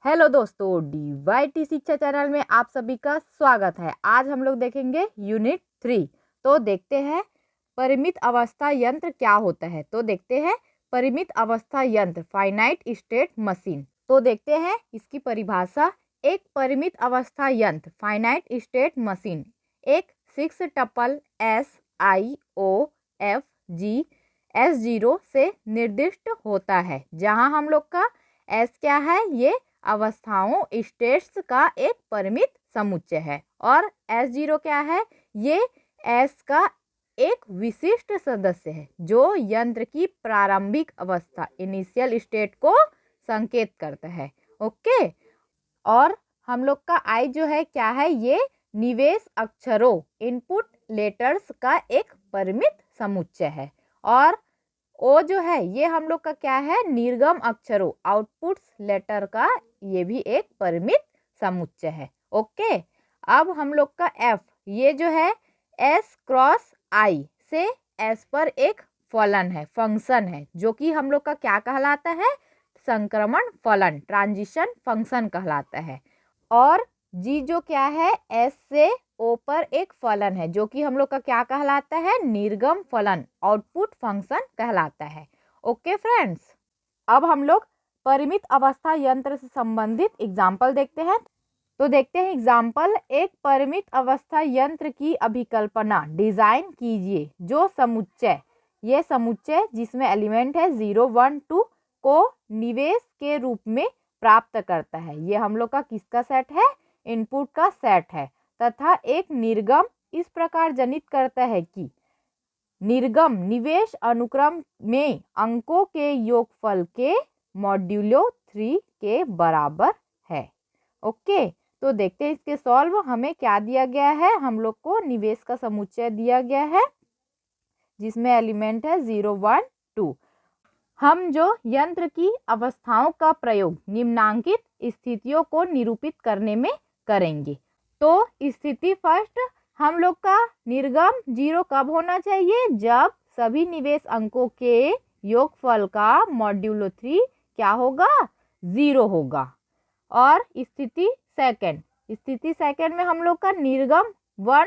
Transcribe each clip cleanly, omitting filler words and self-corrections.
Hello दोस्तों, DYT शिक्षा channel में आप सभी का स्वागत है। आज हम लोग देखेंगे यूनिट 3। तो देखते हैं परिमित अवस्था यंत्र क्या होता है। तो देखते हैं परिमित अवस्था यंत्र फाइनाइट स्टेट मशीन। तो देखते हैं इसकी परिभाषा। एक परिमित अवस्था यंत्र फाइनाइट स्टेट मशीन एक 6 टपल SIOFG S0 से निर्दिष्ट होता है, जहां हम लोग का S क्या है, ये अवस्थाओं स्टेट्स का एक परिमित समुच्चय है, और S0 क्या है, ये S का एक विशिष्ट सदस्य है जो यंत्र की प्रारंभिक अवस्था इनिशियल स्टेट को संकेत करता है। ओके, और हम लोग का I जो है क्या है, ये निवेश अक्षरों इनपुट लेटर्स का एक परिमित समुच्चय है, और ओ जो है ये हम लोग का क्या है, निर्गम अक्षरों आउटपुट्स लेटर का ये भी एक परिमित समुच्चय है। ओके, अब हम लोग का एफ ये जो है S क्रॉस I से S पर एक फलन है, फंक्शन है, जो कि हम लोग का क्या कहलाता है, संक्रमण फलन, ट्रांजिशन फंक्शन कहलाता है। और जी जो क्या है, S से O पर एक फलन है, जो कि हम लोग का क्या कहलाता है, निर्गम फलन, आउटपुट फंक्शन कहलाता है। ओके फ्रेंड्स, अब हम लोग परिमित अवस्था यंत्र से संबंधित एग्जाम्पल देखते हैं। तो देखते हैं एग्जाम्पल। एक परिमित अवस्था यंत्र की अभिकल्पना डिजाइन कीजिए जो समुच्चय, ये समुच्चय जिसमें एलिमेंट है 0 1 2 को निवेश के रूप में प्राप्त करता है। ये हम लोग का किसका सेट है, इनपुट का सेट है, तथा एक निर्गम इस प्रकार जनित करता है कि निर्गम निवेश अनुक्रम में अंकों के योगफल के मॉड्यूलो 3 के बराबर है। ओके, तो देखते हैं इसके सॉल्व। हमें क्या दिया गया है, हम लोग को निवेश का समुच्चय दिया गया है जिसमें एलिमेंट है 0 1 2। हम जो यंत्र की अवस्थाओं का प्रयोग निम्नांकित स्थितियों को निरूपित करने में करेंगे। तो स्थिति फर्स्ट, हम लोग का निर्गम 0 कब होना चाहिए, जब सभी निवेश अंकों के योगफल का मॉड्यूलो 3 क्या होगा, 0 होगा। और स्थिति सेकंड में हम लोग का निर्गम 1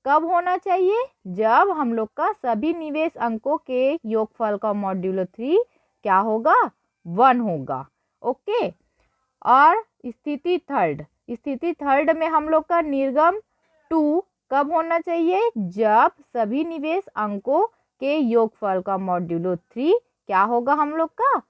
कब होना चाहिए, जब हम लोग का सभी निवेश अंकों के योगफल का मॉड्यूलो 3 क्या होगा, 1 होगा। ओके, और स्थिति थर्ड में हम लोग का निर्गम 2 कब होना चाहिए, जब सभी निवेश अंकों के योगफल का मॉड्यूलो 3 क्या होगा, हम लोग का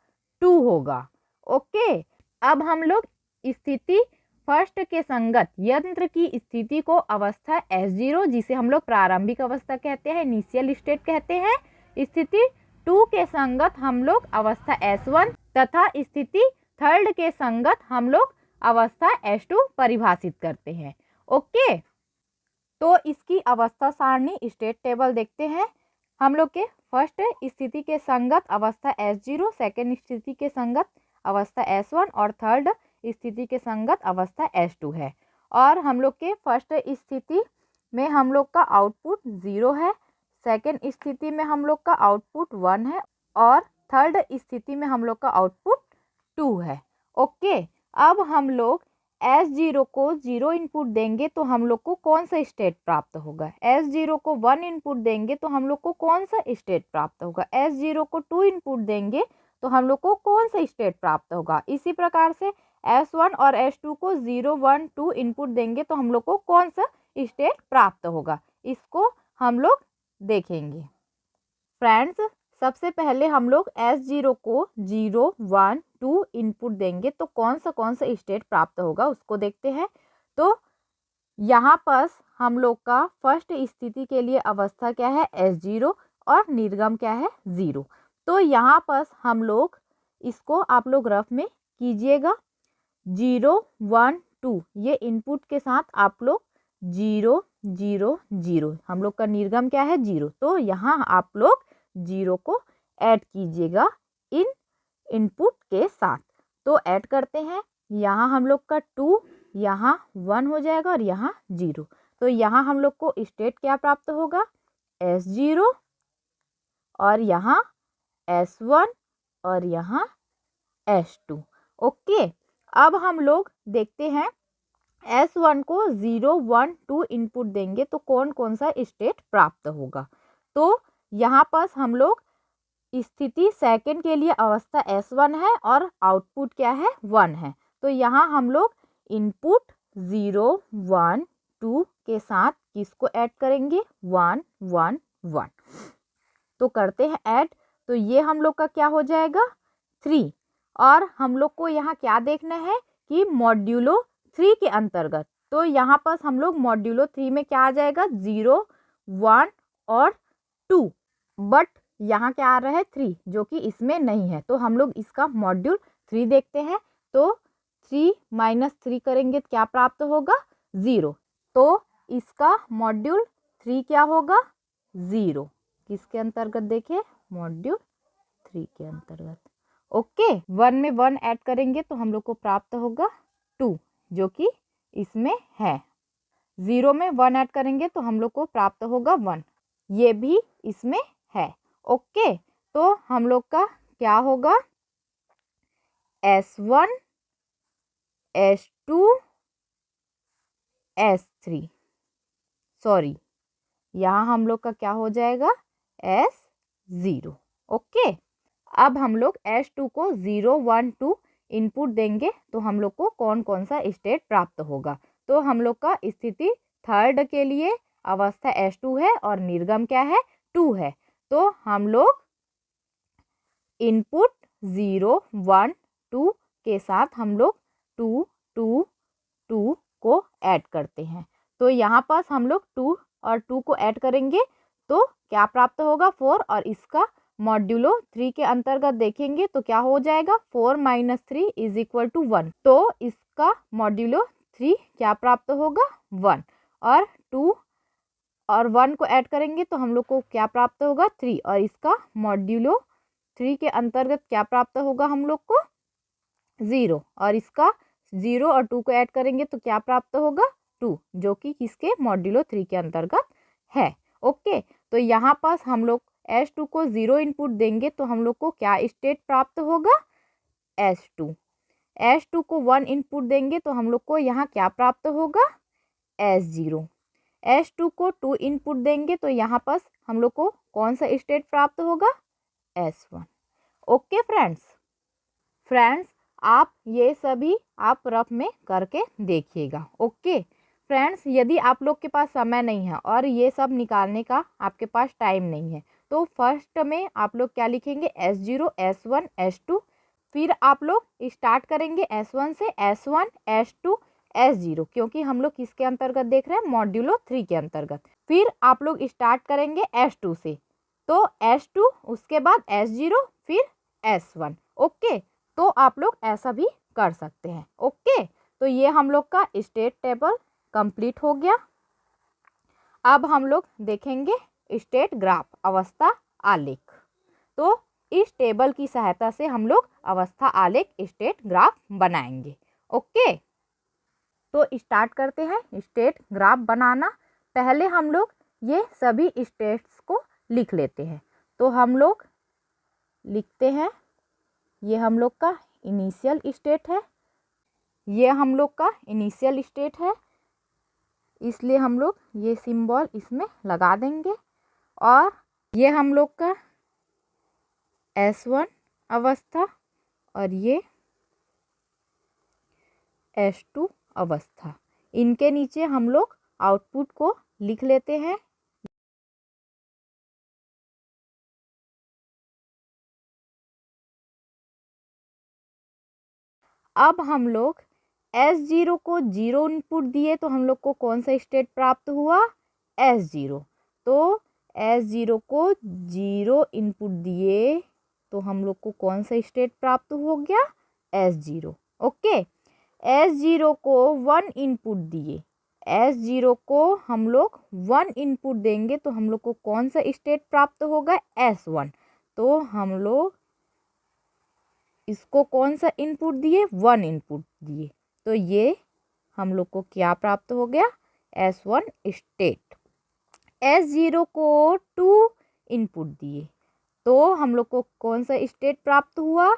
2 होगा। ओके, अब हम लोग स्थिति फर्स्ट के संगत यंत्र की स्थिति को अवस्था S0 जिसे हम लोग प्रारंभिक अवस्था कहते हैं, इनिशियल स्टेट कहते हैं, स्थिति 2 के संगत हम लोग अवस्था S1 तथा स्थिति थर्ड के संगत हम लोग अवस्था S2 परिभाषित करते हैं। ओके, तो इसकी अवस्था सारणी स्टेट टेबल देखते हैं। हम लोग के फर्स्ट स्थिति के संगत अवस्था S0, सेकेंड स्थिति के संगत अवस्था S1 और थर्ड स्थिति के संगत अवस्था S2 है। और हम लोग के फर्स्ट स्थिति में हम लोग का आउटपुट 0 है, सेकेंड स्थिति में हम लोग का आउटपुट 1 है, और थर्ड स्थिति में हम लोग का आउटपुट 2 है। ओके, अब हम लोग S0 को 0 इनपुट देंगे तो हम लोग को कौन सा स्टेट प्राप्त होगा, S0 को 1 इनपुट देंगे तो हम लोग को कौन सा स्टेट प्राप्त होगा, S0 को 2 इनपुट देंगे तो हम लोग को कौन सा स्टेट प्राप्त होगा। इसी प्रकार से S1 और S2 को 0 1 2 इनपुट देंगे तो हम लोग को कौन सा स्टेट प्राप्त होगा, इसको हम लोग देखेंगे। फ्रेंड्स, सबसे पहले हम लोग S0 को 0 1 2 इनपुट देंगे तो कौन सा स्टेट प्राप्त होगा उसको देखते हैं। तो यहाँ पर हम लोग का फर्स्ट स्थिति के लिए अवस्था क्या है, S0, और निर्गम क्या है, 0। तो यहाँ पर हम लोग इसको आप लोग रफ में कीजिएगा। 0 1 2 ये इनपुट के साथ आप लोग 0 0 0, हम लोग का निर्गम क्या है, 0। तो यहाँ आप लोग 0 को ऐड कीजिएगा इन इनपुट के साथ। तो ऐड करते हैं, यहाँ हम लोग का 2, यहाँ 1 हो जाएगा और यहाँ 0। तो यहाँ हम लोग को स्टेट क्या प्राप्त होगा, S0, और यहाँ S1 और यहाँ S2। ओके, अब हम लोग देखते हैं S1 को 0, 1, 2 इनपुट देंगे तो कौन कौन सा स्टेट प्राप्त होगा। तो यहाँ पर हम लोग स्थिति सेकंड के लिए अवस्था S1 है और आउटपुट क्या है 1 है। तो यहाँ हम लोग इनपुट 0, 1, 2 के साथ किसको ऐड करेंगे 1, 1, 1। तो करते हैं ऐड। तो ये हम लोग का क्या हो जाएगा 3। और हम लोग को यहाँ क्या देखना है कि मॉड्यूलो 3 के अंतर्गत। तो यहाँ पर हम लोग मॉड्यूलो 3 में क्या आ जाएगा 0, 1 और 2। बट यहाँ क्या आ रहा है 3 जो कि इसमें नहीं है। तो हम लोग इसका मॉड्यूल 3 देखते हैं। तो 3 - 3 करेंगे तो क्या प्राप्त होगा 0। तो इसका मॉड्यूल 3 क्या होगा 0। किसके अंतर्गत देखिए मॉड्यूल 3 के अंतर्गत। ओके 1 में 1 ऐड करेंगे तो हम लोग को प्राप्त होगा 2 जो कि इसमें है। 0 में 1 ऐड करेंगे तो हम लोग को प्राप्त होगा 1, ये भी इसमें है। ओके तो हम लोग का क्या होगा S1, S2, S3, सॉरी यहाँ हम लोग का क्या हो जाएगा S0। ओके अब हम लोग S2 को 0, 1, 2 इनपुट देंगे तो हम लोग को कौन कौन सा स्टेट प्राप्त होगा। तो हम लोग का स्थिति थर्ड के लिए अवस्था S2 है और निर्गम क्या है 2 है। तो हम लोग इनपुट 0, 1, 2 के साथ हम लोग 2, 2, 2 को ऐड करते हैं। तो यहाँ पास हम लोग 2 और 2 को ऐड करेंगे तो क्या प्राप्त होगा 4 और इसका मॉड्यूलो 3 के अंतर्गत देखेंगे तो क्या हो जाएगा 4 - 3 = 1। तो इसका मॉड्यूलो 3 क्या प्राप्त होगा 1 और 2 और 1 को ऐड करेंगे तो हम लोग को क्या प्राप्त होगा 3 और इसका मॉड्यूलो 3 के अंतर्गत क्या प्राप्त होगा हम लोग को 0 और इसका 0 और 2 को ऐड करेंगे तो क्या प्राप्त होगा 2 जो कि किसके मॉड्यूलो 3 के अंतर्गत है। ओके तो यहाँ पास हम लोग S2 को 0 इनपुट देंगे तो हम लोग को क्या स्टेट प्राप्त होगा S2। S2 को 1 इनपुट देंगे तो हम लोग को यहाँ क्या प्राप्त होगा S0। S2 को 2 इनपुट देंगे तो यहाँ पास हम लोग को कौन सा स्टेट प्राप्त होगा S1। ओके फ्रेंड्स आप ये सभी आप रफ में करके देखिएगा। ओके फ्रेंड्स यदि आप लोग के पास समय नहीं है और ये सब निकालने का आपके पास टाइम नहीं है तो फर्स्ट में आप लोग क्या लिखेंगे S0, S1, S2। फिर आप लोग स्टार्ट करेंगे S1 से S1, S2, S0 क्योंकि हम लोग किसके अंतर्गत देख रहे हैं मॉड्यूलो 3 के अंतर्गत। फिर आप लोग स्टार्ट करेंगे S2 से तो S2 उसके बाद S0 फिर S1। ओके तो आप लोग ऐसा भी कर सकते हैं। ओके तो ये हम लोग का स्टेट टेबल कंप्लीट हो गया। अब हम लोग देखेंगे स्टेट ग्राफ अवस्था आलेख। तो इस टेबल की सहायता से हम लोग अवस्था आलेख स्टेट ग्राफ बनाएंगे। ओके तो स्टार्ट करते हैं स्टेट ग्राफ बनाना। पहले हम लोग ये सभी स्टेट्स को लिख लेते हैं। तो हम लोग लिखते हैं ये हम लोग का इनिशियल स्टेट है, ये हम लोग का इनिशियल स्टेट है इसलिए हम लोग ये सिंबल इसमें लगा देंगे। और ये हम लोग का S1 अवस्था और ये S2 अवस्था। इनके नीचे हम लोग आउटपुट को लिख लेते हैं। अब हम लोग S0 को 0 इनपुट दिए तो हम लोग को कौन सा स्टेट प्राप्त हुआ S0। तो S0 को 0 इनपुट दिए तो हम लोग को कौन सा स्टेट प्राप्त हो गया S0। ओके S0 को 1 इनपुट दिए, S0 को हम लोग 1 इनपुट देंगे तो हम लोग को कौन सा स्टेट प्राप्त होगा S1। तो हम लोग इसको कौन सा इनपुट दिए 1 इनपुट दिए तो ये हम लोग को क्या प्राप्त हो गया S1 स्टेट। S0 को 2 इनपुट दिए तो हम लोग को कौन सा स्टेट प्राप्त हुआ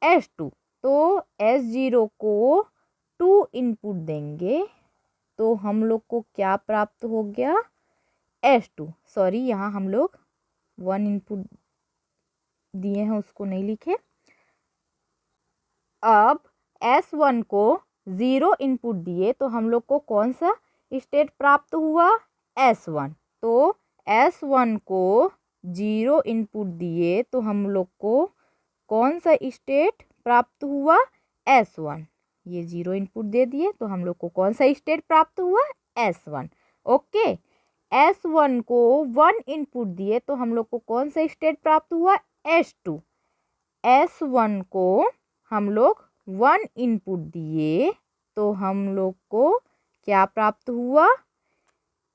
S2। तो S0 को 2 इनपुट देंगे तो हम लोग को क्या प्राप्त हो गया, S2। सॉरी, यहाँ हम लोग 1 इनपुट दिए हैं उसको नहीं लिखे। अब S1 को 0 इनपुट दिए तो हम लोग को कौन सा स्टेट प्राप्त हुआ, S1। तो S1 को 0 इनपुट दिए तो हम लोग को कौन सा स्टेट प्राप्त हुआ, S1। ये 0 इनपुट दे दिए तो हम लोग को कौन सा स्टेट प्राप्त हुआ, S1। ओके, S1 को 1 इनपुट दिए तो हम लोग को कौन सा स्टेट प्राप्त हुआ, S2। S1 को हम लोग 1 इनपुट दिए तो हम लोग को क्या प्राप्त हुआ,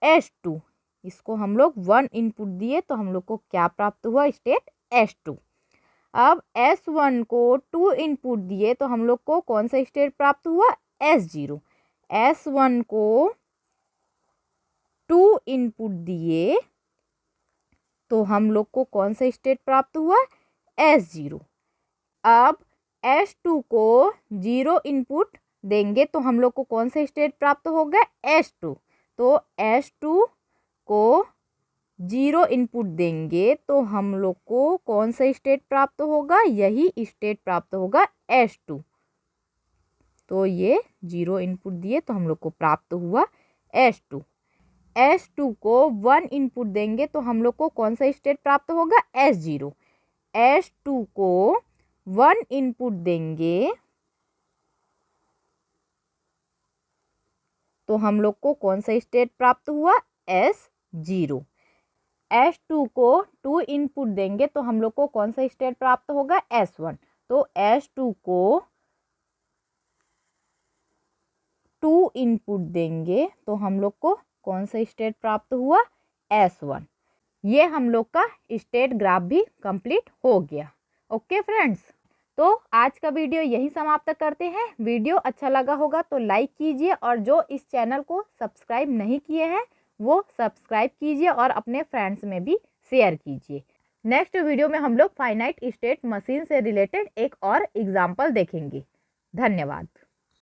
S2। इसको हम लोग 1 इनपुट दिए तो हम लोग को क्या प्राप्त हुआ, स्टेट S2। अब S1 को 2 इनपुट दिए तो हम लोग को कौन सा स्टेट प्राप्त हुआ, S0। S1 को 2 इनपुट दिए तो हम लोग को कौन सा स्टेट प्राप्त हुआ, S0। अब S2 को 0 इनपुट देंगे तो हम लोग को कौन सा स्टेट प्राप्त होगा, S2। तो S2 को 0 इनपुट देंगे तो हम लोग को कौन सा स्टेट प्राप्त होगा, यही स्टेट प्राप्त होगा, S2। तो ये 0 इनपुट दिए तो हम लोग को प्राप्त हुआ S2। S2 को 1 इनपुट देंगे तो हम लोग को कौन सा स्टेट प्राप्त होगा, S0। S2 को 1 इनपुट देंगे तो हम लोग को कौन सा स्टेट प्राप्त हुआ, S0। S2 को 2 इनपुट देंगे तो हम लोग को कौन सा स्टेट प्राप्त होगा, S1। तो S2 को 2 इनपुट देंगे तो हम लोग को कौन सा स्टेट प्राप्त हुआ, S1। ये हम लोग का स्टेट ग्राफ भी कंप्लीट हो गया। ओके फ्रेंड्स, तो आज का वीडियो यही समाप्त करते हैं। वीडियो अच्छा लगा होगा तो लाइक कीजिए और जो इस चैनल को सब्सक्राइब नहीं किए हैं वो सब्सक्राइब कीजिए और अपने फ्रेंड्स में भी शेयर कीजिए। नेक्स्ट वीडियो में हम लोग फाइनाइट स्टेट मशीन से रिलेटेड एक और एग्जाम्पल देखेंगे। धन्यवाद।